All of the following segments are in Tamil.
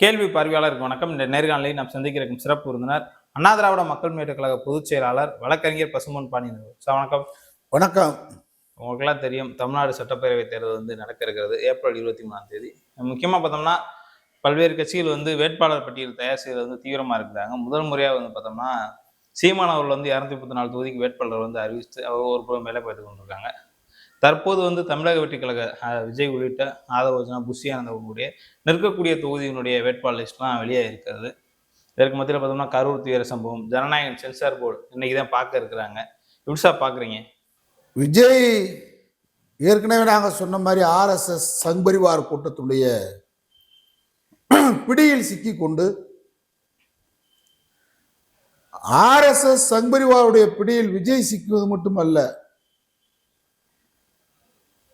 கேள்வி பார்வையாளருக்கு வணக்கம். இந்த நேர்காணலில் நாம் சந்திக்க இருக்கும் சிறப்பு விருந்தினர் அண்ணா திராவிட மக்கள் முன்னேற்ற கழக பொதுச் செயலாளர் வழக்கறிஞர் பசும்பொன் பாண்டியன். சார் வணக்கம். வணக்கம். உங்களுக்கெல்லாம் தெரியும், தமிழ்நாடு சட்டப்பேரவை தேர்தல் நடக்க இருக்கிறது ஏப்ரல் 23 முக்கியமாக பார்த்தோம்னா பல்வேறு கட்சிகள் வேட்பாளர் பட்டியல் தயார் செய்வது தீவிரமாக இருக்கிறாங்க. முதல் முறையாக பார்த்தோம்னா சீமான் அவர்கள் 234 தொகுதிக்கு வேட்பாளர் அறிவித்து ஒரு புறம் வேலை பார்த்து கொண்டிருக்காங்க. தற்போது தமிழக வெற்றி கழக விஜய் உள்ளிட்ட ஆதவர்ஜனா புஷியானந்தவர்களுடைய நிற்கக்கூடிய தொகுதியினுடைய வேட்பாளர் லிஸ்ட்லாம் வெளியாக இருக்கிறது. இதற்கு மத்தியில் பார்த்தோம்னா கரூர் தீவிர சம்பவம், ஜனநாயகம் சென்சார் போர்டு இன்னைக்கு தான் பார்க்க இருக்கிறாங்க. எப்படி சார் பார்க்குறீங்க? விஜய் ஏற்கனவே நாங்கள் சொன்ன மாதிரி ஆர்எஸ்எஸ் சங்பரிவார் கூட்டத்துடைய பிடியில் சிக்கி கொண்டு ஆர்எஸ்எஸ் சங்பரிவாருடைய பிடியில் விஜய் சிக்குவது மட்டுமல்ல,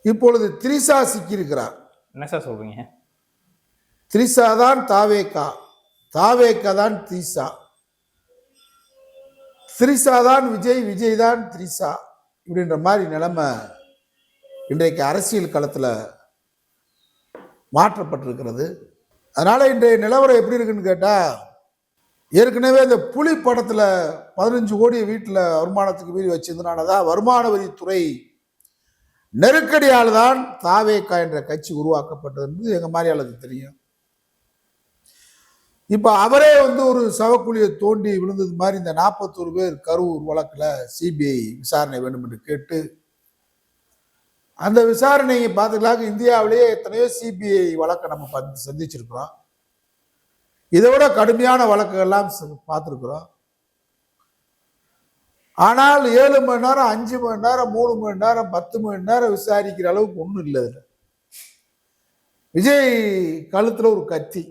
இப்பொழுது திரிசா சிக்கியிருக்கிறார். என்ன சார் சொல்றீங்க? திரிசா தான் தாவேகா, தாவேகா தான் திரிசா, திரிசா தான் விஜய், விஜய் தான் திரிசா, இப்படின்ற மாதிரி நிலைமை இன்றைக்கு அரசியல் களத்தில் மாற்றப்பட்டிருக்கிறது. அதனால இன்றைய நிலவரம் எப்படி இருக்குன்னு கேட்டால், ஏற்கனவே இந்த புலி படத்தில் 15 கோடி வீட்டில் வருமானத்துக்கு மீறி வச்சிருந்தனாலதான் வருமான வரித்துறை நெருக்கடியால் தான் தாவேகா என்ற கட்சி உருவாக்கப்பட்டது என்பது எங்க மாதிரி ஆளுக்கு தெரியும். இப்ப அவரே ஒரு சவக்குழியை தோண்டி விழுந்தது மாதிரி இந்த 41 பேர் கரூர் வழக்குல சிபிஐ விசாரணை வேண்டும் என்று கேட்டு, அந்த விசாரணையை பார்த்துக்கலாம். இந்தியாவிலேயே எத்தனையோ சிபிஐ வழக்கை நம்ம சந்திச்சிருக்கிறோம். இதை விட கடுமையான வழக்குகள்லாம் பார்த்துருக்குறோம். ஆனால் 7 மணி நேரம், 5 மணி நேரம், 3 மணி நேரம், 10 மணி நேரம் விசாரிக்கிற அளவுக்கு ஒன்றும் இல்லை. விஜய் கழுத்துல ஒரு கத்தி.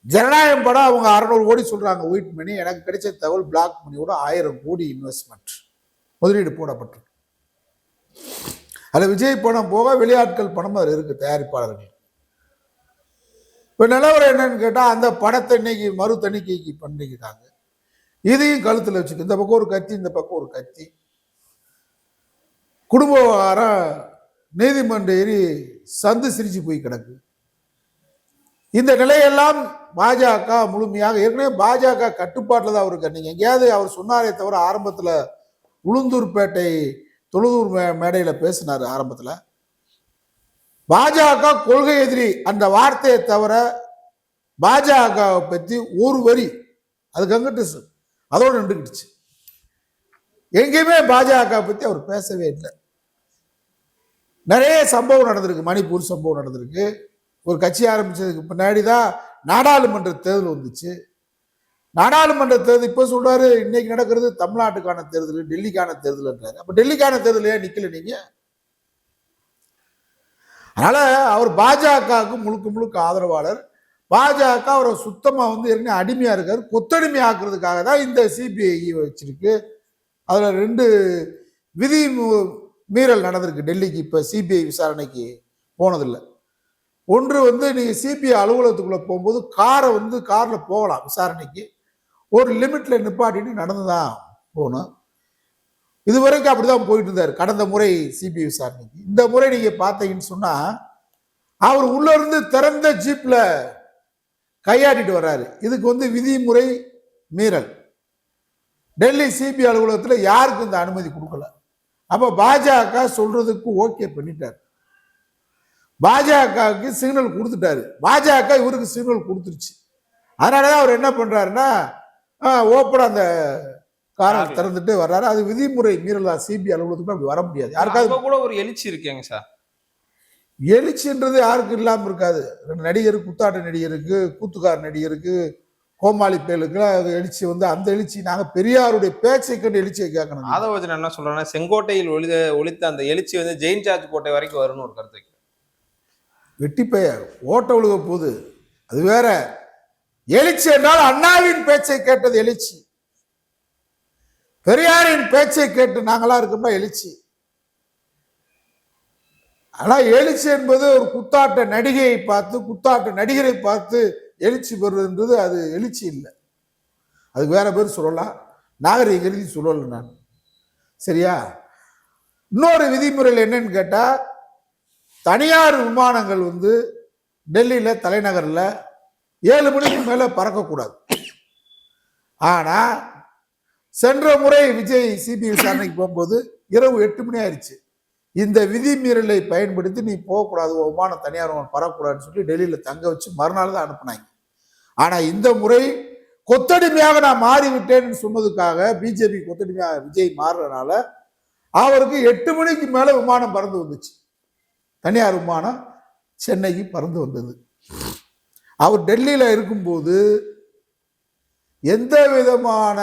ஜனநாயகம் படம் அவங்க 600 கோடி சொல்றாங்க ஒயிட் மணி. எனக்கு கிடைச்ச தகவல் பிளாக் மணியோட 1000 கோடி இன்வெஸ்ட்மெண்ட் முதலீடு போடப்பட்டிருக்கு. அதில் விஜய் பணம் போக வெளியாட்கள் பணம் அதில் இருக்கு, தயாரிப்பாளர்கள். இப்போ நிலவரம் என்னன்னு கேட்டால், அந்த படத்தை இன்னைக்கு மறு தணிக்கைக்கு பண்ணிக்கிட்டாங்க. இதையும் கழுத்தில் வச்சுக்கு, இந்த பக்கம் ஒரு கத்தி, இந்த பக்கம் ஒரு கத்தி. குடும்ப விவகாரம் நீதிமன்ற ஏறி சந்து சிரிச்சு போய் கிடக்கு. இந்த நிலையெல்லாம் பாஜக முழுமையாக, ஏற்கனவே பாஜக கட்டுப்பாட்டில் தான் அவருக்கு. நீங்க எங்கேயாவது அவர் சொன்னாரே தவிர, ஆரம்பத்தில் உளுந்தூர்பேட்டை தொழுதூர் மேடையில் பேசினார். ஆரம்பத்தில் பாஜக கொள்கை எதிரி அந்த வார்த்தையை தவிர பாஜகவை பற்றி ஒரு வரி அதுக்கு அங்கிட்டு அதோடு நின்றுக்கிடுச்சு. எங்கேயுமே பாஜக பற்றி அவர் பேசவே இல்லை. நிறைய சம்பவம் நடந்திருக்கு. மணிப்பூர் சம்பவம் நடந்திருக்கு. ஒரு கட்சி ஆரம்பிச்சதுக்கு பின்னாடி தான் நாடாளுமன்ற தேர்தல் வந்துச்சு. நாடாளுமன்ற தேர்தல் இப்போ சொல்றாரு, இன்னைக்கு நடக்கிறது தமிழ்நாட்டுக்கான தேர்தல், டெல்லிக்கான தேர்தல்ன்றாரு. அப்ப டெல்லிக்கான தேர்தல் ஏன் நிக்கல நீங்க? அதனால அவர் பாஜகவுக்கு முழுக்க முழுக்க ஆதரவாளர். பாஜக அவரை சுத்தமா ஏற்கனவே அடிமையா இருக்காரு. கொத்தடிமை ஆக்குறதுக்காக தான் இந்த சிபிஐ வச்சிருக்கு. அதுல 2 விதி மீறல் நடந்திருக்கு டெல்லிக்கு. இப்ப சிபிஐ விசாரணைக்கு போனதில்லை. ஒன்று நீங்க சிபிஐ அலுவலகத்துக்குள்ள போகும்போது கார்ல போகலாம் விசாரணைக்கு, ஒரு லிமிட்ல நிப்பாட்டிட்டு நடந்துதான் போகணும். இதுவரைக்கும் அப்படிதான் போயிட்டு இருந்தாரு கடந்த முறை சிபிஐ விசாரணைக்கு. இந்த முறை நீங்க பார்த்தீங்கன்னு சொன்னா, அவர் உள்ள இருந்து திறந்த ஜீப்ல கையாட்டிட்டு வர்றாரு. இதுக்கு விதிமுறை மீறல். டெல்லி சிபிஐ அலுவலகத்தில் யாருக்கும் இந்த அனுமதி கொடுக்கல. அப்ப பாஜக சொல்றதுக்கு ஓகே பண்ணிட்டாரு. பாஜகவுக்கு சிக்னல் கொடுத்துட்டாரு. பாஜக இவருக்கு சிக்னல் கொடுத்துருச்சு. அதனாலதான் அவர் என்ன பண்றாருன்னா, ஓப்பனா அந்த காரை திறந்துட்டு வர்றாரு. அது விதிமுறை மீறல் தான். சிபிஐ அலுவலகத்துக்கு அப்படி வர முடியாது. யாருக்காவது கூட ஒரு எழுச்சி இருக்கேங்க சார். எழுச்சின்றது யாருக்கும் இல்லாம இருக்காது. நடிகர், குத்தாட்ட நடிகருக்கு, கூத்துக்கார நடிகருக்கு, கோமாளி பேலுக்கு எழுச்சி அந்த எழுச்சி நாங்க பெரியாருடைய பேச்சை கண்டு எழுச்சியை கேட்கணும். ஆதவர்ஜனா என்ன சொல்றாங்கன்னா, செங்கோட்டையில் ஒழித்த அந்த எழுச்சி ஜெயின் ஜார்ஜ் கோட்டை வரைக்கும் வரும்னு ஒரு கருத்து. வெட்டி பெயர் ஓட்ட ஒழுக போகுது, அது வேற. எழுச்சி என்றால் அண்ணாவின் பேச்சை கேட்டது எழுச்சி. பெரியாரின் பேச்சை கேட்டு நாங்களா இருக்கோம்னா எழுச்சி. ஆனா எழுச்சி என்பது ஒரு குத்தாட்ட நடிகையை பார்த்து, குத்தாட்ட நடிகரை பார்த்து எழுச்சி பெறுவதுன்றது அது எழுச்சி இல்லை. அதுக்கு வேற பேர் சொல்லலாம், நாகரிக எழுதி சொல்லல நான். சரியா? இன்னொரு விதிமுறையில் என்னன்னு கேட்டா, தனியார் விமானங்கள் டெல்லியில் தலைநகரில் 7 மணிக்கு மேலே பறக்கக்கூடாது. ஆனால் சென்ற முறை விஜய் சிபிஐ விசாரணைக்கு போகும்போது இரவு 8 மணி ஆயிடுச்சு. இந்த விதிமீறலை பயன்படுத்தி நீ போகக்கூடாது, விமானம் தனியார் விமானம் பறக்கக்கூடாதுன்னு சொல்லி டெல்லியில் தங்க வச்சு மறுநாள் தான் அனுப்புனாங்க. ஆனால் இந்த முறை கொத்தடிமையாக நான் மாறிவிட்டேன்னு சொன்னதுக்காக பிஜேபி கொத்தடிமையாக விஜய் மாறுறதுனால அவருக்கு 8 மணிக்கு மேலே விமானம் பறந்து வந்துச்சு. தனியார் விமானம் சென்னைக்கு பறந்து வந்தது. அவர் டெல்லியில் இருக்கும்போது எந்த விதமான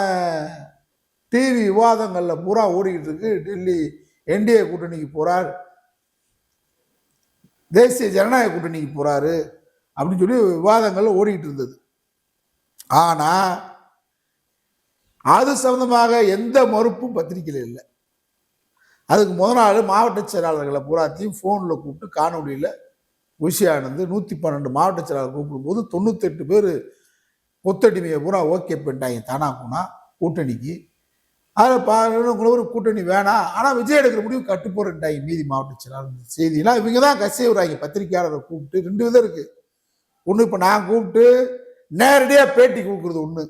டிவி விவாதங்கள்ல பூரா ஓடிக்கிட்டு இருக்கு. டெல்லி என்டிஏ கூட்டணிக்கு போறார், தேசிய ஜனநாயக கூட்டணிக்கு போறாரு அப்படின்னு சொல்லி விவாதங்கள் ஓடிக்கிட்டு இருந்தது. ஆனா அது சம்பந்தமாக எந்த மறுப்பும் பத்திரிகையில் இல்லை. அதுக்கு முதல் நாள் மாவட்ட செயலாளர்களை பூராத்தையும் ஃபோனில் கூப்பிட்டு காணொலியில் விஷயானந்து 112 மாவட்ட செயலாளர் கூப்பிடும்போது 98 பேர் கொத்தடிமையை பூரா ஓகே பண்ணிட்டாங்க தானா போனா கூட்டணிக்கு. அதில் கூட்டணி வேணாம், ஆனால் விஜய் எடுக்கிற முடிவு கட்டுப்போறட்டாங்க மீதி மாவட்ட செயலாளர். செய்தியெல்லாம் இவங்க தான் கசிய விடுறாங்க. பத்திரிகையாளரை கூப்பிட்டு 2 விதம் இருக்கு. ஒன்று இப்போ நான் கூப்பிட்டு நேரடியாக பேட்டி கொடுக்குறது ஒன்று,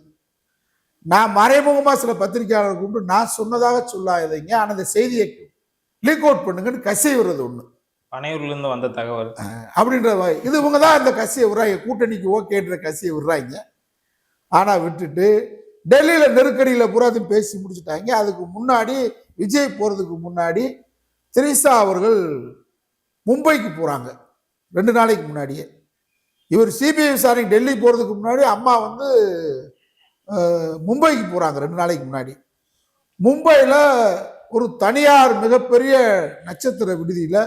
நான் மறைமுகமாக சில பத்திரிகையாளரை கூப்பிட்டு நான் சொன்னதாக சொல்லாதீங்க ஆனால் இந்த செய்தியை லீக் அவுட் பண்ணுங்கன்னு கசிய விடுறது ஒன்று. பனையூர்லேருந்து வந்த தகவல் அப்படின்ற இது இவங்க தான் இந்த கசியை விடுறாங்க. கூட்டணிக்கு ஓகேன்ற கசியை விடுறாங்க. ஆனால் விட்டுட்டு டெல்லியில் நெருக்கடியில் பூராத்தையும் பேசி முடிச்சுட்டாங்க. அதுக்கு முன்னாடி விஜய் போகிறதுக்கு முன்னாடி திரிசா அவர்கள் மும்பைக்கு போகிறாங்க 2 நாளைக்கு முன்னாடியே. இவர் சிபிஐ விசாரணை டெல்லி போகிறதுக்கு முன்னாடி அம்மா வந்து மும்பைக்கு போகிறாங்க 2 நாளைக்கு முன்னாடி. மும்பையில் ஒரு தனியார் மிகப்பெரிய நட்சத்திர விடுதியில்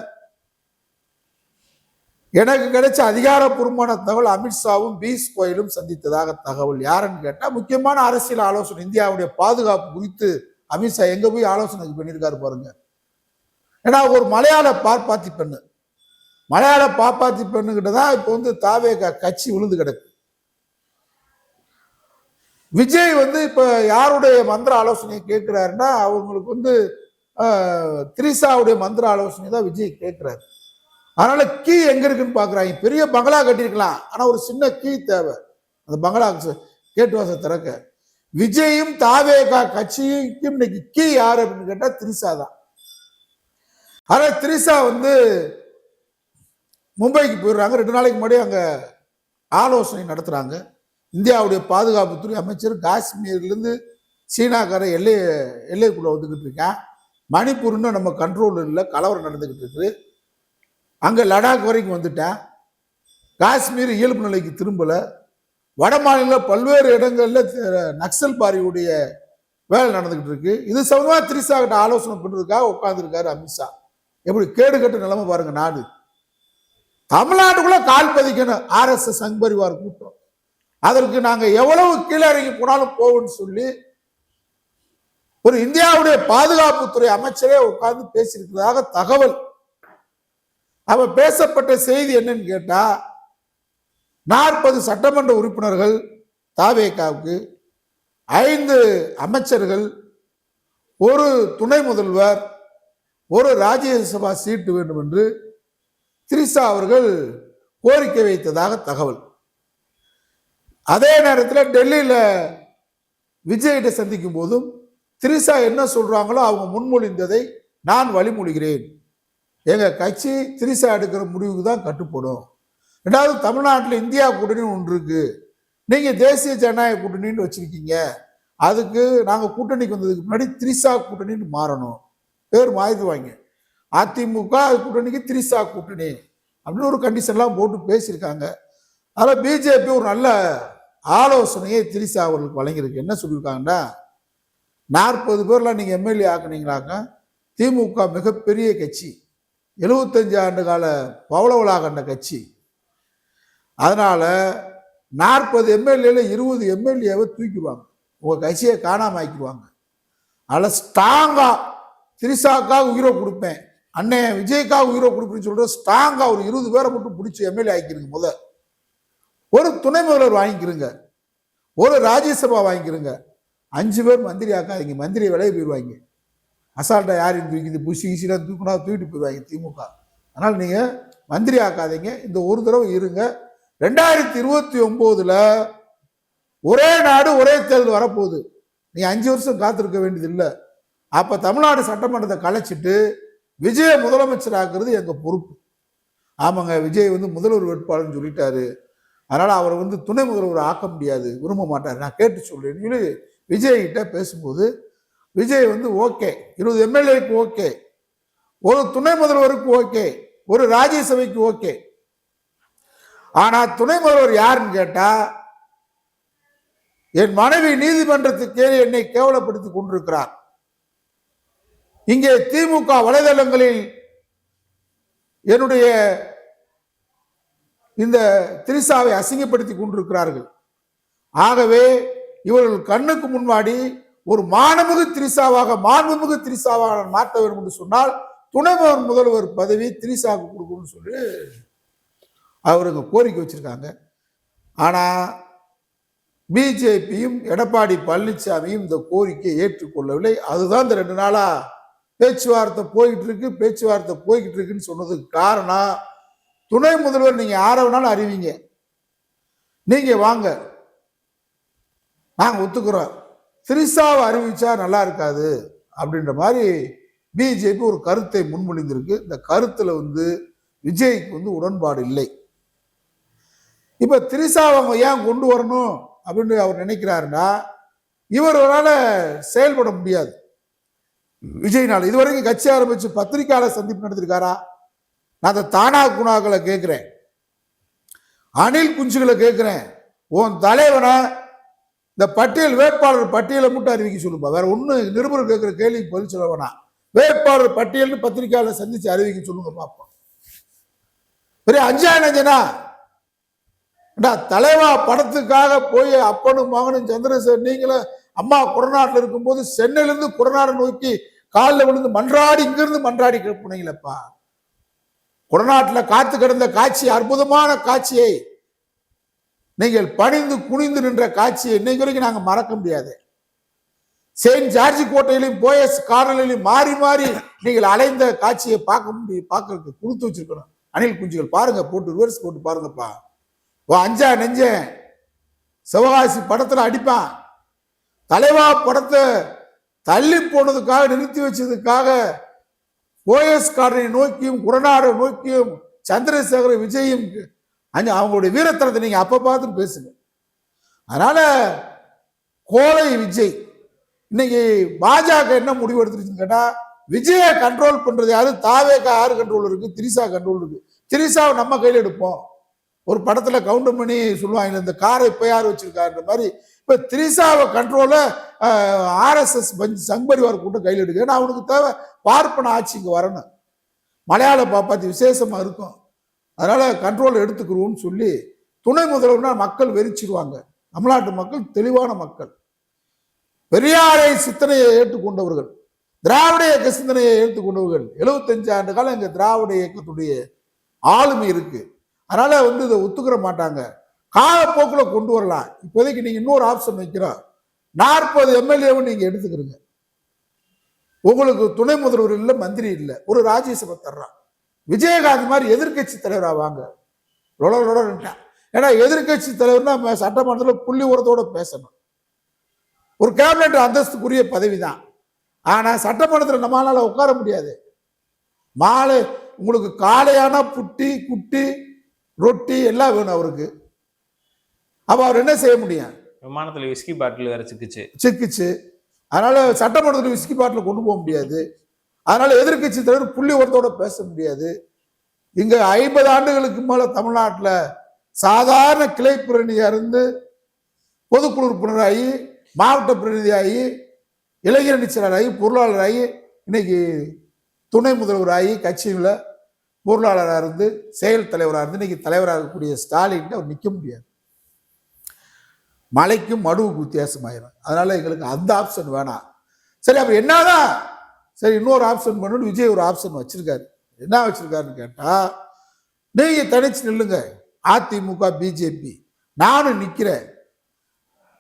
எனக்கு கிடைச்ச அதிகாரப்பூர்வமான தகவல் அமித்ஷாவும் பீஸ் கோயிலும் சந்தித்ததாக தகவல். யாருன்னு கேட்டால் முக்கியமான அரசியல் ஆலோசனை, இந்தியாவுடைய பாதுகாப்பு குறித்து அமித்ஷா எங்க போய் ஆலோசனை பண்ணியிருக்காரு பாருங்க. ஏன்னா ஒரு மலையாள பாப்பாத்தி பெண்ணு, மலையாள பாப்பாத்தி பெண்ணுகிட்ட தான் இப்போ வந்து தாவேகா கட்சி விழுந்து கிடக்கு. விஜய் வந்து இப்ப யாருடைய மந்திர ஆலோசனையை கேட்கிறாருன்னா அவங்களுக்கு வந்து திரிசாவுடைய மந்திர ஆலோசனை தான் விஜய் கேட்கிறாரு. அதனால கீ எங்க இருக்குன்னு பாக்குறாங்க. பெரிய பங்களா கட்டியிருக்கலாம், ஆனா ஒரு சின்ன கீ தேவை அந்த பங்களா கேட்டு வாசல் திறக்க. விஜயும் தாவேகா கட்சிக்கும் இன்னைக்கு கீ யாரு அப்படின்னு கேட்டா திரிசா தான். ஆனா திரிசா வந்து மும்பைக்கு போயிடுறாங்க. 2 நாளைக்கு முன்னாடி அங்க ஆலோசனை நடத்துறாங்க. இந்தியாவுடைய பாதுகாப்புத்துறை அமைச்சர் காஷ்மீர்லேருந்து சீனாக்கார எல்லைக்குள்ள வந்துக்கிட்டு இருக்கான். மணிப்பூர்னு நம்ம கண்ட்ரோல் இல்லை, கலவரம் நடந்துக்கிட்டு இருக்கு. அங்கே லடாக் வரைக்கும் வந்துட்டேன். காஷ்மீர் இயல்பு நிலைக்கு திரும்பலை. வட மாநில பல்வேறு இடங்களில் நக்சல் பாரியுடைய வேலை நடந்துக்கிட்டு இருக்கு. இது சம்பந்தமாக திரிசா கிட்ட ஆலோசனை பண்ணுறதுக்காக உட்காந்துருக்காரு அமித்ஷா. எப்படி கேடு கட்ட நிலைமை பாருங்க. நாடு தமிழ்நாட்டுக்குள்ள கால் பதிக்கணும் RSS சங்பரிவார் கூட்டம். அதற்கு நாங்க எவ்வளவு கீழே இறங்கி போனாலும் போவோம்னு சொல்லி ஒரு இந்தியாவுடைய பாதுகாப்புத்துறை அமைச்சரே உட்கார்ந்து பேசியிருக்கிறதாக தகவல். அவ பேசப்பட்ட செய்தி என்னன்னு கேட்டா 40 சட்டமன்ற உறுப்பினர்கள் தாவேகாவுக்கு, 5 அமைச்சர்கள், ஒரு துணை முதல்வர், ஒரு ராஜ்யசபா சீட்டு வேண்டும் என்று திரிசா அவர்கள் கோரிக்கை வைத்ததாக தகவல். அதே நேரத்தில் டெல்லியில் விஜயிட்ட சந்திக்கும் போதும் திரிசா என்ன சொல்றாங்களோ அவங்க முன்மொழிந்ததை நான் வழிமொழிகிறேன். எங்க கட்சி திரிசா எடுக்கிற முடிவுக்கு தான் கட்டுப்படும். 2வது, தமிழ்நாட்டில் இந்தியா கூட்டணி ஒன்று இருக்கு, நீங்க தேசிய ஜனநாயக கூட்டணின்னு வச்சிருக்கீங்க, அதுக்கு நாங்க கூட்டணிக்கு வந்ததுக்கு முன்னாடி திரிசா கூட்டணின்னு மாறணும், பேர் மாறிடுவாங்க. அதிமுக கூட்டணிக்கு திரிசா கூட்டணி அப்படின்னு ஒரு கண்டிஷன்லாம் போட்டு பேசியிருக்காங்க. அதில் பிஜேபி ஒரு நல்ல ஆலோசனையை திரிசா அவர்களுக்கு வழங்கியிருக்கு. என்ன சொல்லியிருக்காங்கன்னா, 40 பேர்லாம் நீங்கள் எம்எல்ஏ ஆக்குனீங்களாக்க திமுக மிகப்பெரிய கட்சி, 75 ஆண்டு கால பவளவலா கண்ட கட்சி. அதனால 40 எம்எல்ஏல 20 எம்எல்ஏவை தூக்கிடுவாங்க, உங்கள் கட்சியை காணாமல் ஆக்கிடுவாங்க. அதில் ஸ்ட்ராங்கா திரிசாக்காக உயிரை கொடுப்பேன், அண்ணன் விஜய்க்காக உயிரை கொடுப்பேன்னு சொல்ற ஸ்ட்ராங்கா ஒரு 20 பேரை மட்டும் பிடிச்சி எம்எல்ஏ ஆக்கிருங்க. முதல் ஒரு துணை முதல்வர் வாங்கிக்கிறங்க, ஒரு ராஜ்யசபா வாங்கிக்கிறங்க. 5 பேர் மந்திரி ஆக்காதீங்க, மந்திரி விலையை போயிடுவாங்க. அசால்ட்டா யாரையும் தூக்கி புஷி ஈஸியாக தூக்கினா தூக்கிட்டு போயிடுவாங்க திமுக. அதனால் நீங்கள் மந்திரி ஆக்காதீங்க, இந்த ஒரு தடவை இருங்க. 2029 ஒரே நாடு ஒரே தேர்தல் வரப்போகுது. நீ 5 வருஷம் காத்திருக்க வேண்டியது இல்லை. அப்ப தமிழ்நாடு சட்டமன்றத்தை கலைச்சிட்டு விஜய முதலமைச்சர் ஆக்குறது எங்க பொறுப்பு. ஆமாங்க, விஜய் முதல்வர் வேட்பாளர்னு சொல்லிட்டாரு, அதனால அவரை துணை முதல்வர் ஆக்க முடியாது, விரும்ப மாட்டார், நான் கேட்டு சொல்றேன் சொல்லி விஜய் கிட்ட பேசும்போது விஜய் ஓகே, 20 எம்எல்ஏக்கு ஓகே, ஒரு துணை முதல்வருக்கு ஓகே, ஒரு ராஜ்யசபைக்கு ஓகே. ஆனா துணை முதல்வர் யாருன்னு கேட்டா, என் மனைவி நீதிமன்றத்துக்கு என்னை கேவலப்படுத்தி கொண்டிருக்கிறார். இங்கே திமுக வலைதளங்களில் என்னுடைய இந்த திரிசாவை அசிங்கப்படுத்தி கொண்டிருக்கிறார்கள். ஆகவே இவர்கள் கண்ணுக்கு முன்னாடி ஒரு மாண்புமிகு திரிசாவாக மாற்ற வேண்டும் என்று சொன்னால் துணை முதல்வர் பதவி திரிசாவுக்கு கொடுக்கணும்னு சொல்லி அவருங்க கோரிக்கை வச்சிருக்காங்க. ஆனா பிஜேபியும் எடப்பாடி பழனிசாமியும் இந்த கோரிக்கையை ஏற்றுக்கொள்ளவில்லை. அதுதான் இந்த 2 நாளா பேச்சுவார்த்தை போய்கிட்டு இருக்குன்னு சொன்னதுக்கு காரணம், துணை முதல்வர் நீங்க யாரை வேணாலும் அறிவிங்க, நீங்க வாங்க, நாங்க ஒத்துக்கிறோம், திரிசாவை அறிவிச்சா நல்லா இருக்காது அப்படின்ற மாதிரி பிஜேபி ஒரு கருத்தை முன்மொழிந்திருக்கு. இந்த கருத்துல விஜய்க்கு உடன்பாடு இல்லை. இப்ப திரிசாவை அவங்க ஏன் கொண்டு வரணும் அப்படின்னு அவர் நினைக்கிறாருன்னா, இவரால செயல்பட முடியாது. விஜய்னால இதுவரைக்கும் கட்சி ஆரம்பிச்சு பத்திரிகையாளர் சந்திப்பு நடத்திருக்காரா? நான் அந்த தானா குணாக்களை கேட்கிறேன், அணில் குஞ்சுகளை கேட்கிறேன், உன் தலைவனை இந்த பட்டியல் வேட்பாளர் பட்டியலை மட்டும் அறிவிக்க சொல்லுப்பா, வேற ஒண்ணு நிருபர் கேட்கிற கேள்விக்கு பதில் சொல்ல வேணாம், வேட்பாளர் பட்டியல் பத்திரிகையாளர் சந்திச்சு அறிவிக்க சொல்லுங்க பார்ப்போம். பெரிய அஞ்சானா தலைவா படத்துக்காக போய் அப்பனும் மகனும் சந்திரசேகர் நீங்களும் அம்மா கொடநாட்டில் இருக்கும்போது சென்னையிலிருந்து கொடநாடு நோக்கி காலில் விழுந்து மன்றாடி இங்கிருந்து மன்றாடி போனீங்களப்பா. கொடநாட்டில் காத்து கிடந்த காட்சி, அற்புதமான காட்சியை, நீங்கள் பணிந்து குனிந்து நின்ற காட்சியை இன்னைக்கு வரைக்கும் நாங்க மறக்க முடியாது. செயின்ட் ஜார்ஜ் கோட்டையிலும் போயஸ் கார்னரிலும் மாறி மாறி நீங்கள் அலைந்த காட்சியை பார்க்கறதுக்கு கொடுத்து வச்சிருக்கணும். அணில் குஞ்சுகள் பாருங்க, போட்டு ரிவர்ஸ் போட்டு பாருங்கப்பா. அஞ்சா நெஞ்ச சிவகாசி படத்துல அடிப்பான், தலைவா படத்தை தள்ளி போனதுக்காக நிறுத்தி வச்சதுக்காக போயஸ் கார்டனை நோக்கியும் குடநாடு நோக்கியும் சந்திரசேகர விஜயும் அவங்களுடைய வீரத்தனத்தை நீங்க அப்ப பார்த்து பேசுங்க. அதனால கோலை விஜய் இன்னைக்கு பாஜக என்ன முடிவு எடுத்துருச்சுன்னு கேட்டா, விஜயை கண்ட்ரோல் பண்றது யாரு? தாவேக்கா யாரு கண்ட்ரோல் இருக்கு? திரிசா கண்ட்ரோல் இருக்கு. திரிசாவை நம்ம கையில் எடுப்போம். ஒரு படத்துல கவுண்டர் பண்ணி சொல்லுவாங்க, இந்த காரை இப்ப யார் வச்சிருக்காருன்ற மாதிரி. இப்ப திரிசாவை கண்ட்ரோல RSS சங்பரிவார் கூட்டம் கையில் எடுக்க. ஏன்னா அவனுக்கு தேவை பார்ப்பன ஆட்சி இங்க வரணும், மலையாள பாப்பாத்தி விசேஷமா இருக்கும், அதனால கண்ட்ரோல் எடுத்துக்கிறோம்னு சொல்லி துணை முதல்வர்னா மக்கள் வெறிச்சிருவாங்க. தமிழ்நாட்டு மக்கள் தெளிவான மக்கள், பெரியாரை சிந்தனையை ஏற்றுக்கொண்டவர்கள், திராவிட இயக்க சிந்தனையை ஏற்றுக்கொண்டவர்கள். 75 ஆண்டு காலம் எங்க திராவிட இயக்கத்துடைய ஆளுமை இருக்கு. அதனால இதை ஒத்துக்கிற மாட்டாங்க. காலப்போக்கில் கொண்டு வரலாம். இப்போதைக்கு நீங்க இன்னொரு ஆப்ஷன் வைக்கிறோம், 40 எம்எல்ஏவை நீங்க எடுத்துக்கிறீங்க, உங்களுக்கு துணை முதல்வர் இல்லை, மந்திரி இல்லை, ஒரு ராஜ்யசபை தர்றான். விஜயகாந்த் மாதிரி எதிர்கட்சி தலைவரா வாங்க. ஏன்னா எதிர்கட்சி தலைவர்னா சட்டமன்றத்தில் புள்ளி உரத்தோட பேசணும், ஒரு கேபினட் அந்தஸ்துக்குரிய பதவி தான். ஆனா சட்டமன்றத்தில் நம்மளால உட்கார முடியாது. மாலை உங்களுக்கு காலையான புட்டி குட்டி ரொட்டி எல்லாம் வேணும் அவருக்கு. அப்ப அவர் என்ன செய்ய முடியும்? விமானத்துல விஸ்கி பாட்டில் வேற சிக்கிச்சு. அதனால சட்டமன்றத்தில் விஸ்கி பாட்டில் கொண்டு போக முடியாது. அதனால எதிர்கட்சி தலைவர் புள்ளி உரத்தோட பேச முடியாது. இங்க 50 ஆண்டுகளுக்கு மேல தமிழ்நாட்டில் சாதாரண கிளை பிரதிநிதியா இருந்து பொதுக்குழு உறுப்பினராகி, மாவட்ட பிரதிநிதியாகி, இளைஞரணி செயலராகி, பொருளாளராகி, இன்னைக்கு துணை முதல்வராகி, கட்சியில் பொருளாளராக இருந்து செயல் தலைவராக இருந்து இன்னைக்கு தலைவராக இருக்கக்கூடிய ஸ்டாலின் அவர் நிற்க முடியாது. மலைக்கும் மடுவுக்கு வித்தியாசமாயிரும். அதனால எங்களுக்கு அந்த ஆப்ஷன் வேணாம். சரி, அப்ப என்னதான் சரி இன்னொரு ஆப்ஷன் பண்ணு. விஜய் ஒரு ஆப்ஷன் வச்சிருக்காரு. என்ன வச்சிருக்காருன்னு கேட்டா, நீங்க தனிச்சு நில்லுங்க, அதிமுக பிஜேபி நானும் நிக்கிறேன்,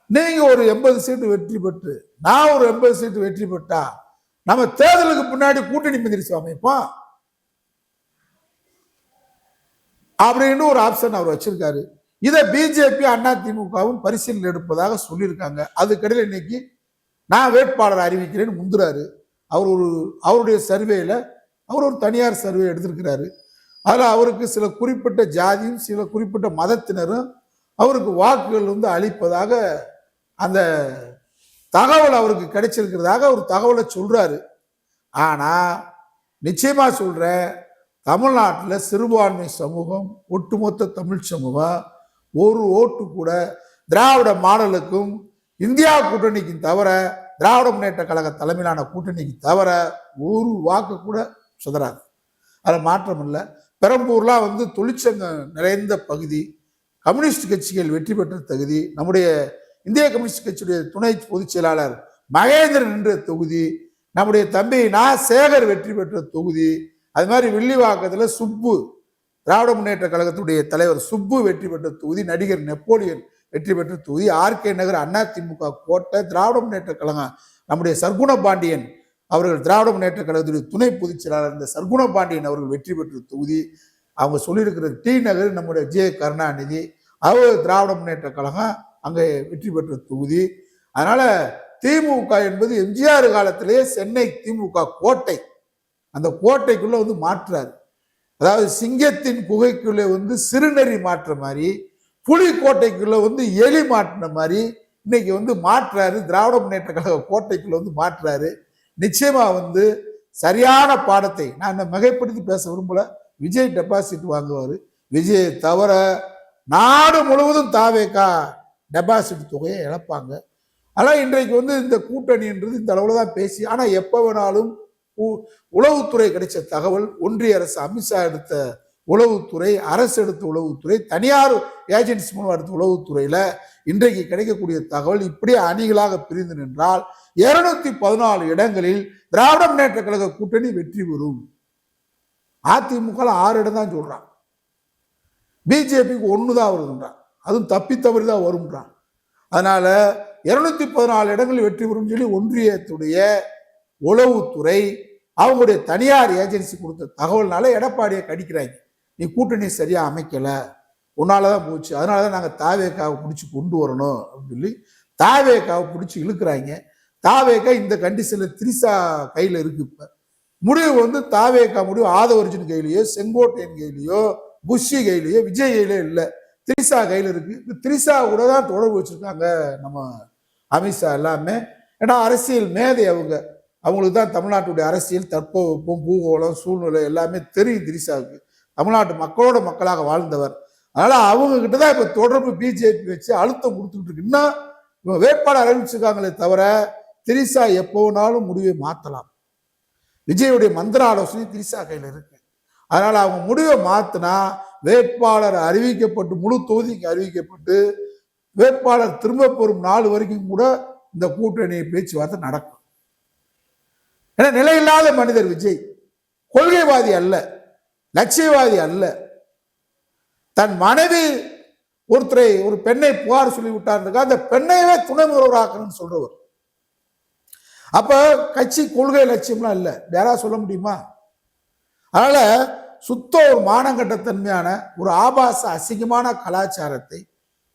நீங்க ஒரு 80 சீட்டு வெற்றி பெற்று நான் ஒரு 80 சீட்டு வெற்றி பெற்றா நம்ம தேர்தலுக்கு முன்னாடி கூட்டணி மந்திரிச்சு அமைப்போம். அப்படின்னு ஒரு ஆப்ஷன் அவர் வச்சிருக்காரு. இதை பிஜேபி அதிமுகவும் பரிசீலனை எடுப்பதாக சொல்லியிருக்காங்க. அதுக்கடையில் இன்னைக்கு நான் வேட்பாளர் அறிவிக்கிறேன்னு முந்துறாரு. அவருடைய சர்வேல அவர் ஒரு தனியார் சர்வே எடுத்திருக்கிறாரு. அதில் அவருக்கு சில குறிப்பிட்ட ஜாதியும் சில குறிப்பிட்ட மதத்தினரும் அவருக்கு வாக்குகள் வந்து அளிப்பதாக அந்த தகவல் அவருக்கு கிடைச்சிருக்கிறதாக ஒரு தகவலை சொல்றாரு. ஆனா நிச்சயமா சொல்றேன், தமிழ்நாட்டில் சிறுபான்மை சமூகம், ஒட்டுமொத்த தமிழ் சமூகம் ஒரு ஓட்டு கூட திராவிட மாடலுக்கும் இந்தியா கூட்டணிக்கும் தவிர, திராவிட முன்னேற்ற கழக தலைமையிலான கூட்டணிக்கு தவிர ஒரு வாக்கு கூட சுதராது. அதில் மாற்றம் இல்லை. பெரம்பூர்லாம் வந்து தொழிற்சங்கம் நிறைந்த பகுதி, கம்யூனிஸ்ட் கட்சிகள் வெற்றி பெற்ற தகுதி, நம்முடைய இந்திய கம்யூனிஸ்ட் கட்சியுடைய துணை பொதுச் செயலாளர் மகேந்திரன் என்ற தொகுதி, நம்முடைய தம்பி சேகர் வெற்றி பெற்ற தொகுதி, அது மாதிரி வில்லிவாக்கத்தில் சுப்பு, திராவிட முன்னேற்ற கழகத்துடைய தலைவர் சுப்பு வெற்றி பெற்ற தொகுதி, நடிகர் நெப்போலியன் வெற்றி பெற்ற தொகுதி, ஆர்கே நகர் அதிமுக கோட்டை, திராவிட முன்னேற்ற கழகம் நம்முடைய சர்க்குண பாண்டியன் அவர்கள் திராவிட முன்னேற்ற கழகத்துடைய துணை பொதுச் செயலாளர் இந்த சர்க்குண பாண்டியன் அவர்கள் வெற்றி பெற்ற தொகுதி. அவங்க சொல்லியிருக்கிறது டி நகர் நம்முடைய ஜே கருணாநிதி அவர் திராவிட முன்னேற்ற கழகம் அங்கே வெற்றி பெற்ற தொகுதி. அதனால திமுக என்பது எம்ஜிஆர் காலத்திலேயே சென்னை திமுக கோட்டை, அந்த கோட்டைக்குள்ள வந்து மாற்றாரு. அதாவது சிங்கத்தின் குகைக்குள்ளே வந்து சிறுநெறி மாற்ற மாதிரி, புலி கோட்டைக்குள்ள வந்து எலி மாற்றின மாதிரி இன்னைக்கு வந்து மாற்றாரு. திராவிட முன்னேற்ற கழக கோட்டைக்குள்ள வந்து மாற்றாரு. நிச்சயமா வந்து சரியான பாடத்தை நான் இந்த மிகைப்படுத்தி பேச விரும்பல. விஜய் டெபாசிட் வாங்குவாரு. விஜய் தவிர நாடு முழுவதும் தாவேக்கா டெபாசிட் தொகையை இழப்பாங்க. ஆனால் இன்றைக்கு வந்து இந்த கூட்டணின்றது இந்த அளவுல தான் பேசி, ஆனால் எப்போ வேணாலும் உளவுத்துறை கிடைச்ச தகவல், ஒன்றிய அரசு அமித்ஷா எடுத்த உளவுத்துறை, அரசு எடுத்த உளவுத்துறை, தனியார் ஏஜென்சி மூலம் எடுத்த உளவுத்துறையில இன்றைக்கு கிடைக்கக்கூடிய தகவல் இப்படியே அணிகளாக பிரிந்து நின்றால் 214 இடங்களில் திராவிட முன்னேற்ற கழக கூட்டணி வெற்றி பெறும். அதிமுக 6 இடம் தான் சொல்றான், பிஜேபிக்கு 1 தான் வருதுன்றான், அதுவும் தப்பி தவறி தான் வரும்ன்றான். அதனால 214 இடங்களில் வெற்றி பெறும் சொல்லி ஒன்றியத்துடைய உளவுத்துறை அவங்களுடைய தனியார் ஏஜென்சி கொடுத்த தகவல்னால எடப்பாடியை கடிக்கிறாங்க. நீ கூட்டணி சரியா அமைக்கல, உன்னாலதான் போச்சு, அதனாலதான் நாங்க தாவேக்காவை பிடிச்சி கொண்டு வரணும் அப்படின்னு சொல்லி தாவேக்காவை பிடிச்சி இழுக்கிறாங்க. தாவேக்கா இந்த கண்டிஷன்ல திரிசா கையில இருக்கு. இப்ப முடிவு வந்து தாவேக்கா முடிவு ஆதவர்ஜுன் கையிலயோ, செங்கோட்டையன் கையிலயோ, புஷி கையிலயோ, விஜய் கையிலயோ இல்லை, திரிசா கையில இருக்கு. திரிசா கூட தான் தொடர்பு வச்சிருக்காங்க நம்ம அமித்ஷா எல்லாமே. ஏன்னா அரசியல் மேதை அவங்களுக்கு தான் தமிழ்நாட்டுடைய அரசியல் தட்பவெப்பம், பூகோளம், சூழ்நிலை எல்லாமே தெரியும். திரிசாவுக்கு தமிழ்நாட்டு மக்களோட மக்களாக வாழ்ந்தவர். அதனால அவங்க கிட்ட தான் இப்ப தொடர்பு பிஜேபி வச்சு அழுத்தம் கொடுத்துட்டு இருக்கு. இன்னும் வேட்பாளர் அறிவிச்சிருக்காங்களே தவிர திரிசா எப்போ வேணாலும் முடிவை மாற்றலாம். விஜயுடைய மந்திர ஆலோசனை திரிசா கையில இருக்கு. அதனால அவங்க முடிவை மாத்தினா வேட்பாளர் அறிவிக்கப்பட்டு முழு தொகுதிக்கு அறிவிக்கப்பட்டு வேட்பாளர் திரும்ப பெறும் நாள் வரைக்கும் கூட இந்த கூட்டணி பேச்சுவார்த்தை நடக்கும். ஏன்னா நிலையில்லாத மனிதர் விஜய், கொள்கைவாதி அல்ல, லட்சியவாதி அல்ல. தன் மனைவி ஒரு பெண்ணை புகார் சொல்லி விட்டார், அந்த பெண்ணையவே துணை முதல்வராக்கணும்னு சொல்றவர். அப்ப கட்சி கொள்கை லட்சியம்லாம் இல்லை, யாராவது சொல்ல முடியுமா? அதனால சுத்த ஒரு மானங்கட்டத்தன்மையான ஒரு ஆபாச அசிங்கமான கலாச்சாரத்தை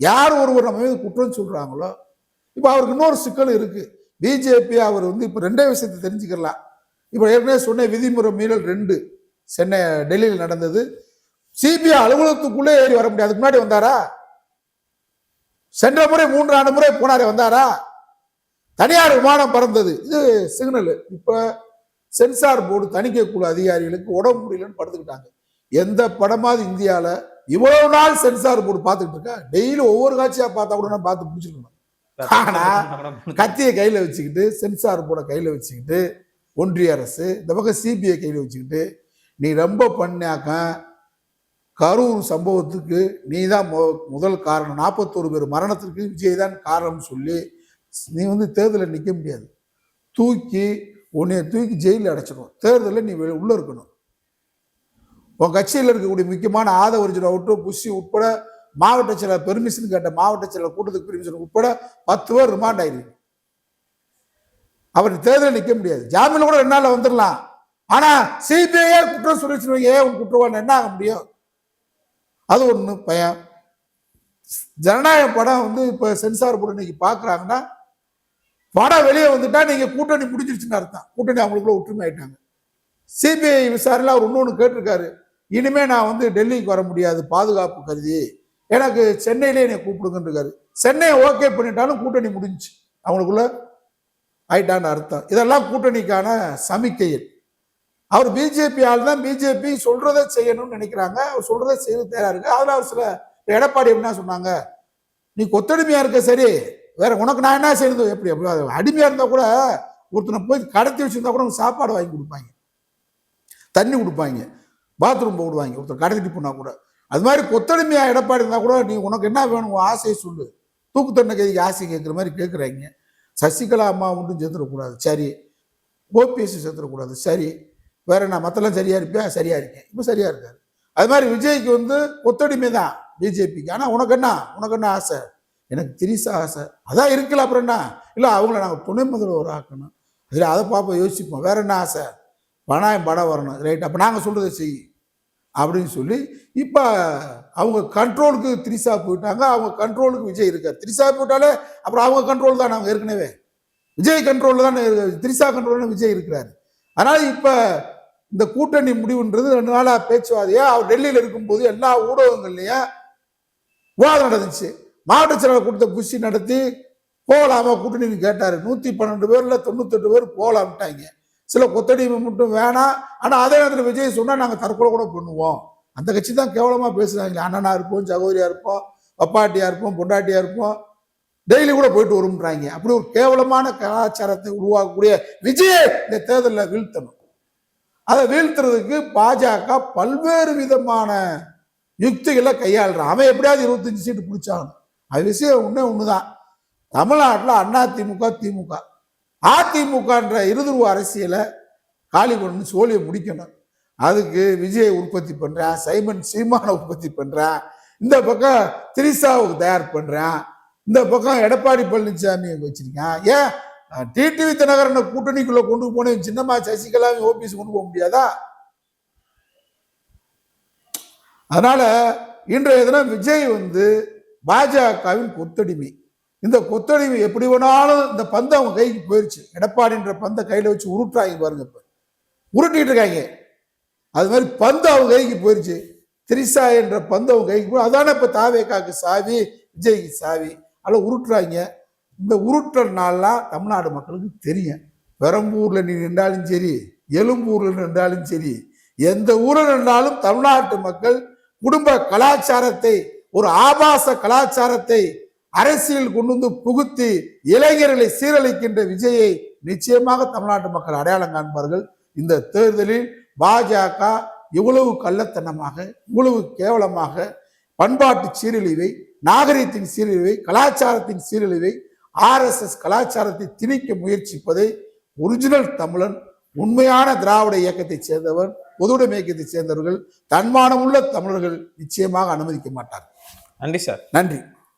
யார் ஒருவர் நம்ம மீது குற்றம் சொல்றாங்களோ, இப்ப அவருக்கு இன்னொரு சிக்கல் இருக்கு. பிஜேபி அவர் வந்து இப்ப 2 விஷயத்தை தெரிஞ்சுக்கலாம். இப்ப ஏற்கனவே சொன்ன விதிமுறை மீறல் 2 சென்னை டெல்லியில் நடந்தது. சிபிஐ அலுவலகத்துக்குள்ளே ஏறி வர முடியாது. அதுக்கு முன்னாடி வந்தாரா? சென்ற முறை 3 முறை போனாரே, வந்தாரா? தனியார் விமானம் பறந்தது, இது சிக்னல். இப்ப சென்சார் போர்டு தணிக்கை குழு அதிகாரிகளுக்கு உடம்பு முடியலன்னு படுத்துக்கிட்டாங்க. எந்த படமாவது இந்தியால இவ்வளவு நாள் சென்சார் போர்டு பார்த்துக்கிட்டு இருக்கா? டெய்லி ஒவ்வொரு காட்சியா பார்த்தா கூட நான் பார்த்து பிடிச்சிருக்கணும். ஆனா கத்தியை கையில வச்சுக்கிட்டு, சென்சார் போர்டை கையில வச்சுக்கிட்டு, ஒன்றிய அரசு இந்த பக்கம் சிபிஐ கையில வச்சுக்கிட்டு, நீ ரொம்ப பண்ணாக்க கரூர் சம்பவத்துக்கு நீ தான் முதல் காரணம், 41 பேர் மரணத்திற்கு விஜய் தான் காரணம் சொல்லி நீ வந்து தேர்தலில் நிற்க முடியாது. உன்னைய தூக்கி ஜெயிலில் அடைச்சிடும். தேர்தலில் நீ உள்ள இருக்கணும். உன் கட்சியில் இருக்கக்கூடிய முக்கியமான ஆதவர்ஜுன் அவுட்டோ, புஷி உட்பட மாவட்ட செயலர் பெர்மிஷன் கேட்ட மாவட்ட செயலர் கூட்டத்துக்கு பெர்மிஷன் உட்பட 10 பேர் ரிமாண்ட் ஆயிருக்கு. அவர் தேர்தலில் நிற்க முடியாது. ஜாமீன் கூட 2 நாள்ல வந்துடலாம். ஆனா சிபிஐ குற்றம் சொல்லி உன் குற்றவாளி என்ன ஆக முடியும்? அது ஒண்ணு பயம். ஜனநாயக படம் வந்து இப்ப சென்சார் போர்டு இன்னைக்கு பாக்குறாங்கன்னா, படம் வெளியே வந்துட்டா நீங்க கூட்டணி முடிஞ்சிருச்சுன்னு அர்த்தம். கூட்டணி அவங்களுக்குள்ள ஒற்றுமை ஆயிட்டாங்க. சிபிஐ விசாரணையில் அவர் இன்னொன்று கேட்டிருக்காரு, இனிமே நான் வந்து டெல்லிக்கு வர முடியாது பாதுகாப்பு கருதி, எனக்கு சென்னையிலே என்னை கூப்பிடுங்கன்னு. சென்னையை ஓகே பண்ணிட்டாலும் கூட்டணி முடிஞ்சு அவங்களுக்குள்ள ஆயிட்டான்னு அர்த்தம். இதெல்லாம் கூட்டணிக்கான சமிக்கைகள். அவர் பிஜேபி ஆள் தான், பிஜேபி சொல்றதை செய்யணும்னு நினைக்கிறாங்க, அவர் சொல்றதை செய்ய தயாரா இருக்கு. அதுல அவர் சில எடப்பாடி என்ன சொன்னாங்க, நீ கொத்தடிமையா இருக்க சரி, வேற உனக்கு நான் என்ன செய்யணும், எப்படி எப்படி அடிமையா இருந்தா கூட ஒருத்தனை போய் கடத்தி வச்சிருந்தா கூட சாப்பாடு வாங்கி கொடுப்பாங்க, தண்ணி கொடுப்பாங்க, பாத்ரூம் போடுவாங்க, ஒருத்தர் கடத்திட்டு போனா கூட. அது மாதிரி கொத்தடிமையா எடப்பாடி இருந்தா கூட நீ உனக்கு என்ன வேணும் ஆசையை சொல்லு, தூக்கு தண்டனை கைதிக்கு ஆசை கேட்குற மாதிரி கேட்குறாங்க. சசிகலா அம்மா ஒன்றும் சேர்த்துடக்கூடாது, சரி. ஓபிஎஸ் சேர்த்துடக்கூடாது, சரி. வேற நான் மற்றெல்லாம் சரியா இருப்பேன், சரியா இருக்கேன், இப்போ சரியா இருக்காரு. அது மாதிரி விஜய்க்கு வந்து கொத்தடிமை தான் பிஜேபிக்கு. ஆனால் உனக்கு என்ன ஆசை, எனக்கு திரிசா ஆசை, அதான் இருக்குல்ல, அப்புறம் என்ன இல்லை அவங்கள நாங்கள் துணை முதல்வர் ஆக்கணும், சரி அதை பார்ப்போம் யோசிப்போம், வேற என்ன ஆசை, படம் வரணும், ரைட், அப்போ நாங்கள் சொல்றதை செய் அப்படின்னு சொல்லி இப்போ அவங்க கண்ட்ரோலுக்கு திரிசா போயிட்டாங்க, அவங்க கண்ட்ரோலுக்கு விஜய் இருக்கார். திரிசா போயிட்டாலே அப்புறம் அவங்க கண்ட்ரோல் தான், அவங்க ஏற்கனவே விஜய் கண்ட்ரோல் தான், திரிசா கண்ட்ரோல் விஜய் இருக்கிறாரு. அதனால இப்போ இந்த கூட்டணி முடிவுன்றது 2 நாளா பேச்சுவாதியா அவர் டெல்லியில் இருக்கும்போது எல்லா ஊடகங்கள்லையும் விவாதம் நடந்துச்சு. மாவட்ட செயலாளர் கூட்டத்தை புஷி நடத்தி போகலாமா கூட்டணின்னு கேட்டாரு. 112 பேர்ல 98 பேர் போகலாம்ட்டாங்க. சில கொத்தடிமை மட்டும் வேணாம், ஆனா அதே நேரத்தில் விஜய் சொன்னா நாங்க தற்கொலை கூட பண்ணுவோம். அந்த கட்சி தான் கேவலமா பேசுறாங்க, அண்ணனா இருப்போம், சகோதரியா இருப்போம், பப்பாட்டியா இருப்போம், பொண்டாட்டியா இருப்போம், டெய்லி கூட போயிட்டு வரும்ன்றாங்க. அப்படி ஒரு கேவலமான கலாச்சாரத்தை உருவாக்கக்கூடிய விஜயை இந்த தேர்தலில் வீழ்த்தணும். அதை வீழ்த்துறதுக்கு பாஜக பல்வேறு விதமான யுக்திகளை கையாளுறான். அவன் எப்படியாவது 25 சீட்டு பிடிச்சாகணும். அது விஷயம் ஒண்ணுதான், தமிழ்நாட்டில் அண்ணா திமுக, திமுக, அதிமுகன்ற இருதுருவ அரசியலை காலி பண்ணு சோழியை முடிக்கணும். அதுக்கு விஜய் உற்பத்தி பண்றான், சைமன் சீமான உற்பத்தி பண்றான், இந்த பக்கம் திரிசாவுக்கு தயார் பண்றான், இந்த பக்கம் எடப்பாடி பழனிசாமி வச்சிருக்கான். ஏன் டிடிவி தினகரனை கூட்டணிக்குள்ள கொண்டு போனேன், சின்னம்மா சசிகலா ஓபிஎஸ் கொண்டு போக முடியாதா? அதனால இன்றைய தினம் விஜய் வந்து பாஜகவின் கொத்தடிமை. இந்த கொத்தடிமை எப்படி வேணாலும் இந்த பந்து அவங்க கைக்கு போயிருச்சு. எடப்பாடின்ற பந்தை கையில வச்சு உருட்டுறாங்க பாருங்க, இப்ப உருட்டிட்டு இருக்காங்க. அது மாதிரி பந்து அவங்க கைக்கு போயிருச்சு. திரிசா என்ற பந்து அவங்க கைக்கு போய் அதான இப்ப தாவேகாக்கு சாவி, விஜய்க்கு சாவி, அதில் உருட்டுறாங்க. இந்த உருட்டல் நாள்லாம் தமிழ்நாடு மக்களுக்கு தெரியும். பெரம்பூர்ல நீ நின்றாலும் சரி, எழும்பூர்ல நின்றாலும் சரி, எந்த ஊரில் நின்றாலும் தமிழ்நாட்டு மக்கள் குடும்ப கலாச்சாரத்தை, ஒரு ஆபாச கலாச்சாரத்தை அரசியல் கொண்டு வந்து புகுத்தி இளைஞர்களை சீரழிக்கின்ற விஜயை நிச்சயமாக தமிழ்நாட்டு மக்கள் அடையாளம் காண்பார்கள். இந்த தேர்தலில் பாஜக இவ்வளவு கள்ளத்தனமாக, இவ்வளவு கேவலமாக பண்பாட்டு சீரழிவை, நாகரிகத்தின் சீரழிவை, கலாச்சாரத்தின் சீரழிவை, RSS கலாச்சாரத்தை திணிக்க முயற்சிப்பதை ஒரிஜினல் தமிழன், உண்மையான திராவிட இயக்கத்தை சேர்ந்தவர், பொதுவுடைமை இயக்கத்தை சேர்ந்தவர்கள், தன்மானமுள்ள தமிழர்கள் நிச்சயமாக அனுமதிக்க மாட்டார்கள். நன்றி சார். நன்றி.